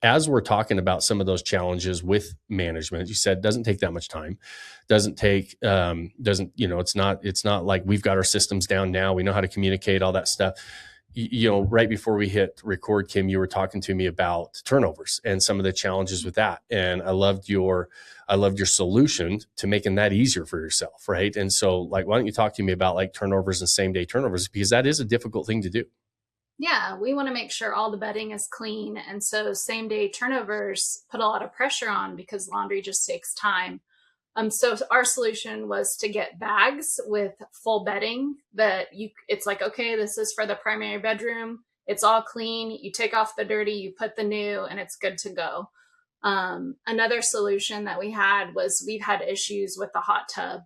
as we're talking about some of those challenges with management, you said it doesn't take that much time. Doesn't take, it's not like we've got our systems down now. We know how to communicate, all that stuff. Right before we hit record, Kim, you were talking to me about turnovers and some of the challenges with that. And I loved your solution to making that easier for yourself. Right. And so why don't you talk to me about like turnovers and same day turnovers, because that is a difficult thing to do. Yeah, we want to make sure all the bedding is clean. And so same day turnovers put a lot of pressure on because laundry just takes time. So our solution was to get bags with full bedding it's like, okay, this is for the primary bedroom. It's all clean. You take off the dirty, you put the new, and it's good to go. Another solution that we had was we've had issues with the hot tub.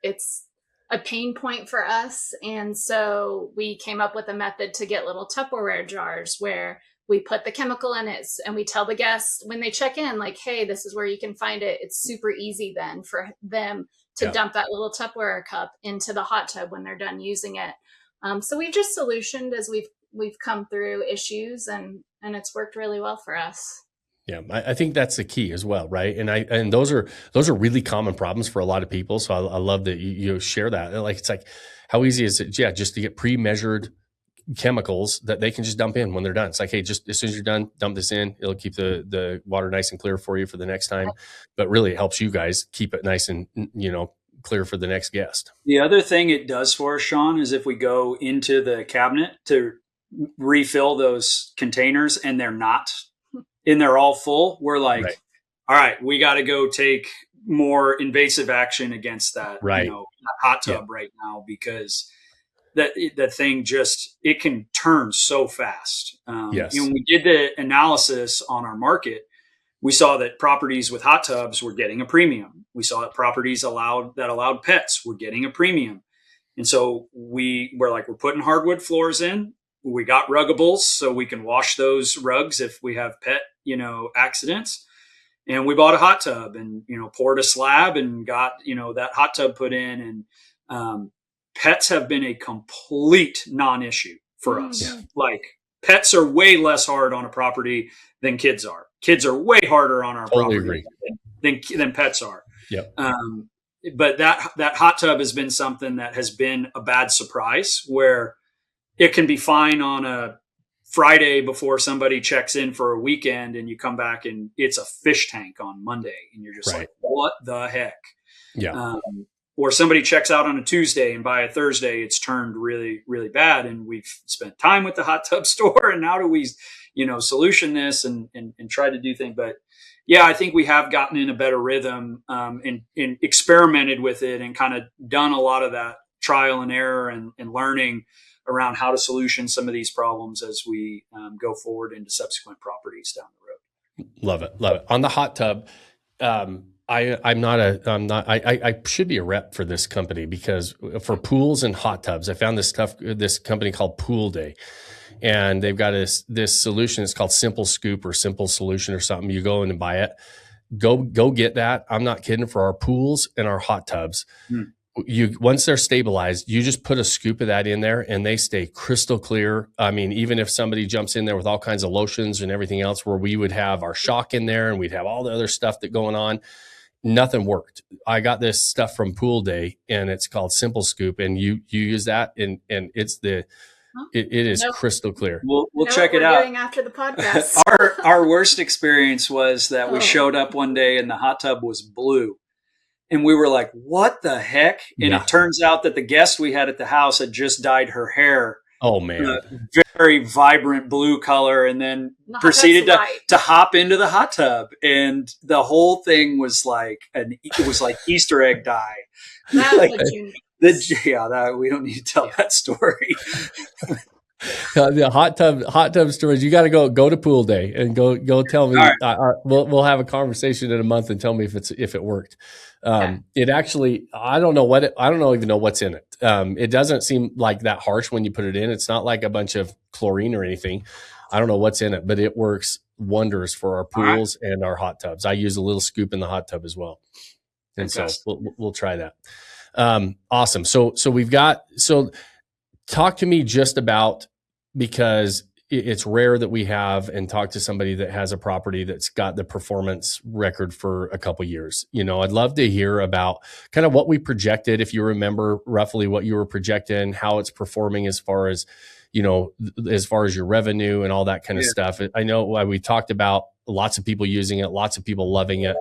It's a pain point for us. And so we came up with a method to get little Tupperware jars where we put the chemical in it and we tell the guests when they check in, like, hey, this is where you can find it. It's super easy then for them to dump that little Tupperware cup into the hot tub when they're done using it. So we've just solutioned as we've come through issues and it's worked really well for us. Yeah, I think that's the key as well, right? And those are really common problems for a lot of people. So I love that you share that. Like, it's like, how easy is it? Yeah, just to get pre-measured chemicals that they can just dump in when they're done. It's like, hey, just as soon as you're done, dump this in. It'll keep the water nice and clear for you for the next time. But really, it helps you guys keep it nice and clear for the next guest. The other thing it does for us, Shawn, is if we go into the cabinet to refill those containers and they're all full, we're like, all right, we got to go take more invasive action against that, that hot tub right now, because that thing it can turn so fast. Yes. When we did the analysis on our market, we saw that properties with hot tubs were getting a premium. We saw that properties that allowed pets were getting a premium. And so we're putting hardwood floors in. We got ruggables so we can wash those rugs if we have pet, accidents. And we bought a hot tub and, poured a slab and got, that hot tub put in. And pets have been a complete non-issue for us. Yeah. Like, pets are way less hard on a property than kids are. Kids are way harder on our property than pets are. Yep. But that hot tub has been something that has been a bad surprise, where it can be fine on a Friday before somebody checks in for a weekend, and you come back and it's a fish tank on Monday, and you're just like, what the heck? Yeah. Or somebody checks out on a Tuesday, and by a Thursday it's turned really, really bad. And we've spent time with the hot tub store, and how do we, solution this and try to do things. But yeah, I think we have gotten in a better rhythm, and experimented with it and kind of done a lot of that trial and error and learning around how to solution some of these problems as we go forward into subsequent properties down the road. Love it. On the hot tub, I should be a rep for this company, because for pools and hot tubs, I found this company called Pool Day, and they've got this solution. It's called Simple Scoop or Simple Solution or something. You go in and buy it. Go get that. I'm not kidding. For our pools and our hot tubs, once they're stabilized, you just put a scoop of that in there and they stay crystal clear. I mean, even if somebody jumps in there with all kinds of lotions and everything else, where we would have our shock in there and we'd have all the other stuff going on, nothing worked. I got this stuff from Pool Day and it's called Simple Scoop, and you use that and it's it is crystal clear. We'll check it out. Doing after the podcast. Our worst experience was that we showed up one day and the hot tub was blue. And we were like, what the heck? And it turns out that the guest we had at the house had just dyed her hair. Oh, man. Very vibrant blue color, and then proceeded to hop into the hot tub. And the whole thing was like Easter egg dye. We don't need to tell that story. The hot tub storage. You got to go to Pool Day and go tell me. Right. We'll have a conversation in a month and tell me if it worked. It actually, I don't even know what's in it. It doesn't seem like that harsh when you put it in. It's not like a bunch of chlorine or anything. I don't know what's in it, but it works wonders for our pools and our hot tubs. I use a little scoop in the hot tub as well. And so we'll try that. Awesome. So talk to me just about, because it's rare that we have and talk to somebody that has a property that's got the performance record for a couple years. I'd love to hear about kind of what we projected, if you remember roughly what you were projecting, how it's performing as far as, as far as your revenue and all that kind of stuff. I know why we talked about lots of people using it, lots of people loving it.